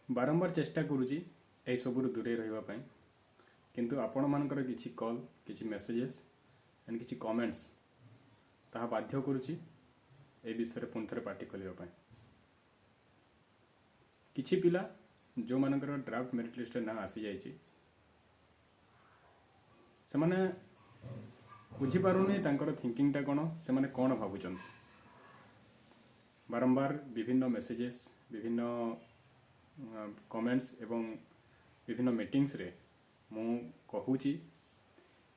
बारंबार चेष्टा करुँची यही सबुरु दूरे रही किंतु आपण मानकर किसी कॉल किसी मेसेजेस एंड किसी कमेंट्स ताहा बाध्य करुँची ए विषय पुणी थे पार्टी खोलने किछि पिला जो मानकर ड्राफ्ट मेरिट लिस्ट ना आसी जाइए से माने बुझीपारुनी तांकर थिंकिंगटा कौन से माने कौन भावुचन बारंबार विभिन्न मेसेजेस विभिन्न कमेंट्स एवं विभिन्न मीटिंग्स रे मु कहूची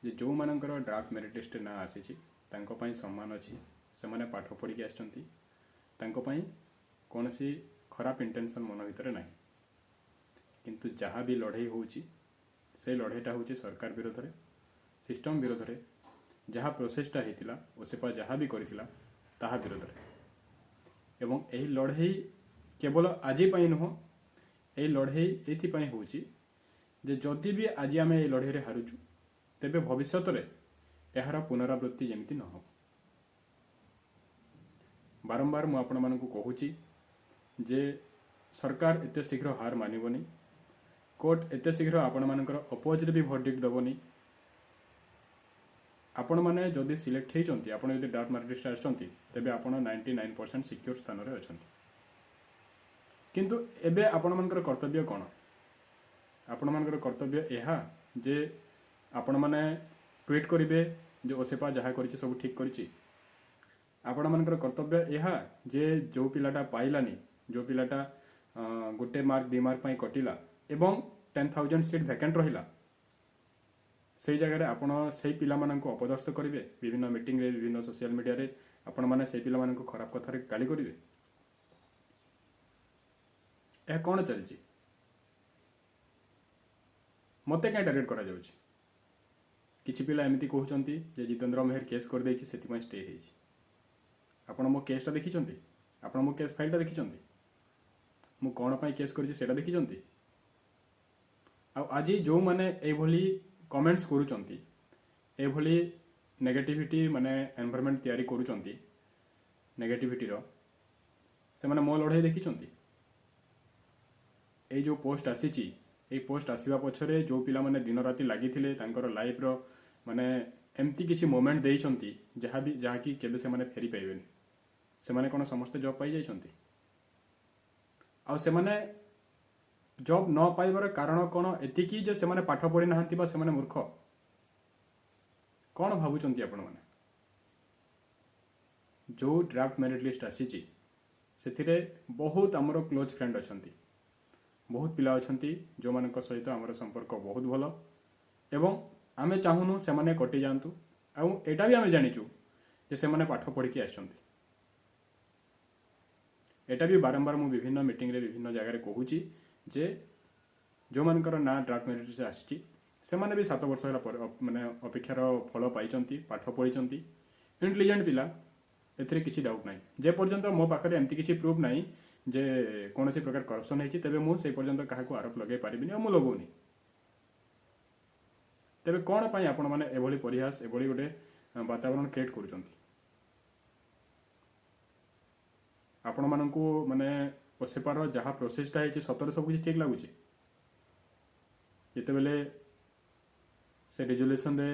जे जो मानकर ड्राफ्ट मेरिट लिस्ट ना आसी तांको पई सम्मान अछि से माने पाठ पढ़ी के आछंती तांको पई कोनसी खराब इंटेंशन मन भीतर नाही किंतु जहाँ भी लड़ाई होउची से लड़ाईटा होउची सरकार विरोध रे सिस्टम विरोध रे जहाँ प्रोसेसटा होता ओसेपा जहाँ भी करथिला ताहा विरोध रे एवं एही लड़ाई केवल आज नुह यही लड़ाई ये होची जे जदि भी आज आम ये लड़ाई रे हारुचु तेबे भविष्य रे यार पुनरावृत्ति जमिति न हो बारंबार मु आपण मानकु कहूची जे सरकार एते शीघ्र हार मानिबनी कोर्ट एते शीघ्र आपण मानकर अपोज रे भी वर्डिक्ट दबनी आपण माने जदि सिलेक्ट होइचंती आपण जदि ड्राफ्ट मेरिट लिस्ट आछंती तेबे आपण 99% सिक्योर स्थान रे अछंती किंतु एबे आपण मानकर कर्तव्य कोन आपण मानकर कर्तव्य एहा जे आपण माने ट्वीट करिवे जे ओसेपा जहा करिछि सब ठीक करिछि आपण मानकर कर्तव्य एहा जे जो पिलाटा पाइलानी जो पिलाटा गोटे मार्क 2 मार्क पई कटिला एवं 10,000 सीट वैकेंट रहिला से जगह आपण से पिला माननको अपदस्थ करिवे विभिन्न मीटिंग रे विभिन्न सोशल मीडिया रे आपण माने से पिला माननको खराब कथा रे गाली करिवे ए कोन चलछि मते काय टारगेट करा जाउछि किछि पिला एमिति कहउचंती जे जितेंद्र मेहर केस कर दैछि सेति पय स्टे हेछि आपण मो केसटा देखिचंती आपण मो केस फाइलटा देखिचंती मु कोन पय केस करछि सेटा देखिचंती आ आज जो माने ए भली कमेंट्स करूचंती ए भली नेगेटिविटी माने एनवायरनमेंट तयारी करूचंती नेगेटिविटी रो से माने मो लड़ाई देखिचंती ए जो पोस्ट आसीची ए पोस्ट आसीबा पछरे जो पिला माने दिन राति लागिथिले तांकर लाइफ रो माने एम्ति किछि मोमेंट देइचंती जहा कि केबे से माने फेरी पाइबेनी से माने कोन समस्त जॉब पाई जाइचंती आ से माने जॉब न पाइबार कारण कौन एतिकी जे से माने पाठ पढ़ी नाहंती बा से माने मूर्ख कौन भावुचंती आपण माने जो ड्राफ्ट मेरिट लिस्ट आसीची सेथिरे बहुत हमरो क्लोज फ्रेंड अछंती बहुत पिला अछंती जो मानक सहित हमर संपर्क बहुत भलो एवं आमे चाहुनु से माने कटि जानतु आ एटा भी आमे जानिचु जे से माने पाठ पढ़ी के आछंती एटा भी बारंबार मु विभिन्न मीटिंग रे विभिन्न जगह रे कहूची जे जो मानकर ना ड्राफ्ट मेरिट लिस्ट आछि से माने भी 7 वर्ष होला माने अपेक्षार फल पाइचंती पाठ पढ़िचंती इंटेलिजेंट पिला एथिरे किसी डाउट नाही जे पर्यंत मो पाखरे एमती किसी प्रूफ नाही जे कोनोसी प्रकार करप्शन हेछि तबे मु से पर्यंत काहाको आरोप लगे पारिबिनी आ मु लगोनी तबे कोन पई आपण माने एभली परिहास एभली गोटे वातावरण क्रिएट करूचंती आपण मानकू माने ओसेपार जहाँ प्रोसेसटा है सतरे सब कुछ ठीक लगुच जिते बेले से रिजोल्यूशन रे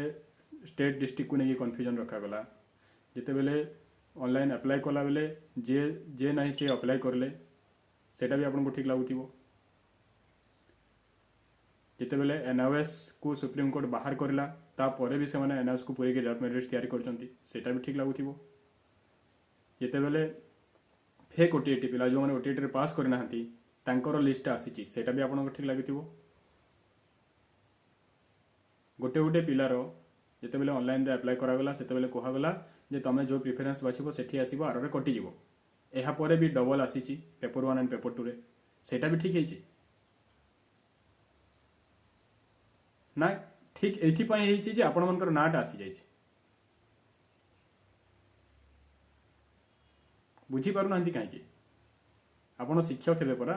स्टेट डिस्ट्रिक्ट को लेकिन कन्फ्यूजन रखागला जिते बेले ऑनलाइन अप्लाई कला बेले जे जे नहीं से अप्लाई करले सेटा भी आपको ठीक लगुथिबो जिते बेले एनओएस को सुप्रीम कोर्ट बाहर करला ता परे भी से माने एनओएस को पूरी के ड्राफ्ट मेरिट लिस्ट तैयारी करचंती सेटा भी ठीक लगुथिबो जिते बेले फेक ओटीटी पिला जो मैंने ओटीटी पास करना तांकर लिस्ट आसी सेटा भी आपको ठीक लगी गोटे गोटे पिलार जिते बेले ऑनलाइन रे अप्लाई करागला सेते बेले कहगला जे तमे जो प्रिफरेंस बाछिबो सेठी आसीबो आर रे कटि जिवो एहा परे भी डबल आसीची पेपर 1 एंड पेपर 2 रे सेटा भी ठीक हेची ना ठीक एथि पई हेची जे आपण मनकर नाट आसी जाईची बुझी पारु नांती काहे आपण शिक्षक हेबे परा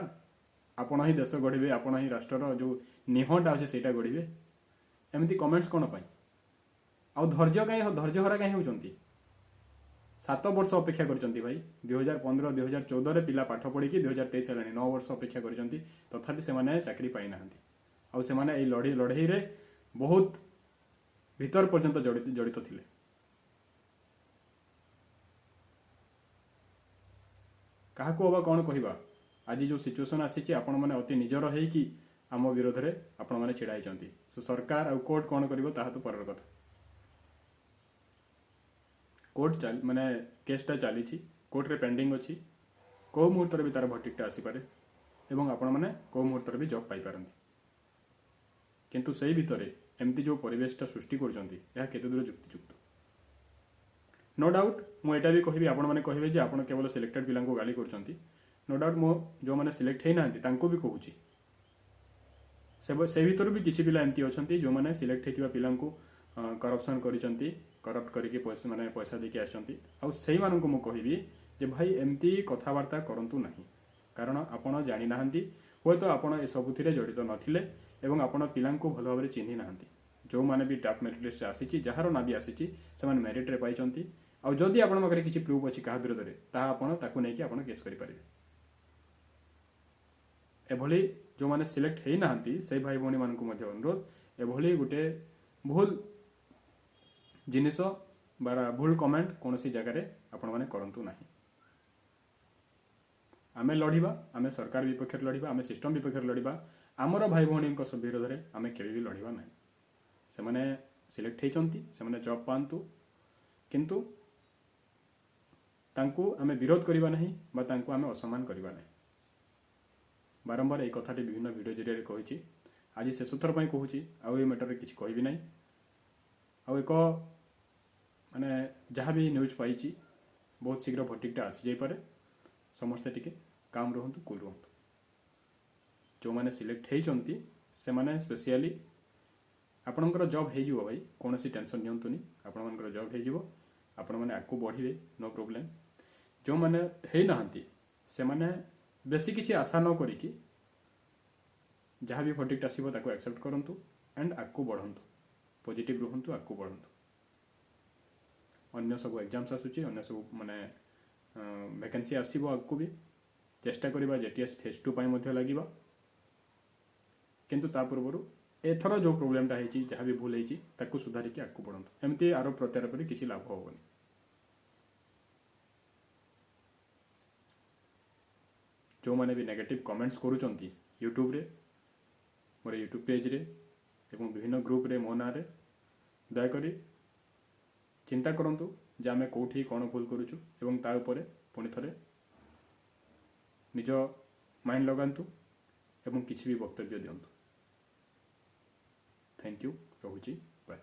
आपण ही देश गढ़िबे आपण ही राष्ट्रर जो निहटा अछि सेटा गढ़िबे एमती कमेंट्स कोन पई आ धैर्य काहे धैर्य हरा काहे होचंती 7 वर्ष अपेक्षा करचंती भाई 2015 2014 पिला पाठ पढ़ी 2023 हेलानी 9 वर्ष अपेक्षा करचंती तथापि से माने चाकरी पाई नाहंती आ से माने ए लड़ाई रे बहुत भीतर पर्यंत जड़ित थिले क्या अब कौन कहवा आज जो सिचुएसन आसी आपण मैंने अति निजर है आम विरोध में आपण मैंने छिड़ाई सो सरकार आ कोर्ट कौन कर तो पर कथा कोर्ट माने केसटा चली कोर्ट रे पेंडिंग अच्छी कौ मुहूर्त भी तार भटिकटा आसीपे एवं आपण मैंने कौ मुहूर्त भी जॉब पाई पारंती किंतु से भितर एमती जो परिवेशटा सृष्टि करते दूर युक्तियुक्त नो डाउट मुझे भी कहि आपण मैंने कहे जे आपण केवल सिलेक्टेड पिला गाली कर नो डाउट मो जो मैंने सिलेक्ट होना भी कहूँ से भीतर भी किसी पिला एमती अच्छा जो मैंने सिलेक्ट होता पिला करप्शन करप्ट करके पैसा माने पैसा देके आसई मानक मु कहबी जे भाई एमती कथबार्ता करंतु नहीं कारण आपण जानी नाहंती हे तो आपण ए सबुथिरे जड़ित नथिले एवं आपण पिला भल भाव चिन्हि नाहंती जो माने भी ड्राफ्ट मेरिट लिस्ट आसी जार ना भी आसी से मेरिट रे पाइचंती आ जदि आपण पाखे किसी प्रूफ अच्छी क्या विरोध में ताहा आपण ताकू नहीं आपण केस करि परिबे एभली जो माने सिलेक्ट हेई नाहंती से भाई भौणी मानकु मध्ये अनुरोध एभली गुटे भूल जिनिस बा भूल कमेंट कौन सी जगह रे आपण माने करंतु नाही आमे लड़िबा आमे सरकार विपक्ष लड़िबा आमे सिस्टम विपक्ष लड़िबा आमर भाई भौणी विरोध में आमे केबे भी लड़िबा नाही से माने सिलेक्ट हेइचंती से माने जॉब पांतु किंतु तांकु आमे विरोध करिबा नाही बा तांकु आमे असम्मान करिबा नाही बारंबार एक कथाटी विभिन्न वीडियो जरिए कही आज शेष थर पर कहूँ आउ ये मैटर किसी कहबी ना आउ एक माने जहाँ भी न्यूज पाई बहुत शीघ्र भटिकटा आसी जापे समस्ते टिके काम रुहतु कूल रुहतु जो मैंने सिलेक्ट होती से माने स्पेशली आपणकर जॉब हो भाई कौन सी टेंशन नियंतुनी आपणकर जॉब हो आपण मैंने आगू बढ़े नो प्रोब्लेम जो मैंने होना से माने बेसी किसी आशा न करिकी जहाँ भी भटिकट आसो ताको एक्सेप्ट करंतु एंड आगू बढ़ंतु पॉजिटिव रुहंतु आगू बढ़ंतु अन्य सब एग्जाम्स आसुची अन्य सब माने वैकेंसी आसीबो आगू भी चेष्टा करिबा जेटीएस फेज 2 मध्ये लागिबा किंतु ता पूर्व एथर जो प्रोब्लेमटा है जहाँ भी भूल है ताकू सुधारिकी आगू बढ़ंतु एमती आरोप प्रत्यारोप पर किसी लाभ होबनी जो मैंने भी नेगेटिव कमेंट्स करूचंती यूट्यूब रे मोर यूट्यूब पेज रे एवं विभिन्न ग्रुप रे मो ना रे दयाकरी चिंता करंतु जे आमे कोठी कोन भूल करूछु एवं ता ऊपर पुणी थरे निज माइंड लगांतु एवं किसी भी वक्तव्य दियंतु थैंक यू रहुची बाय।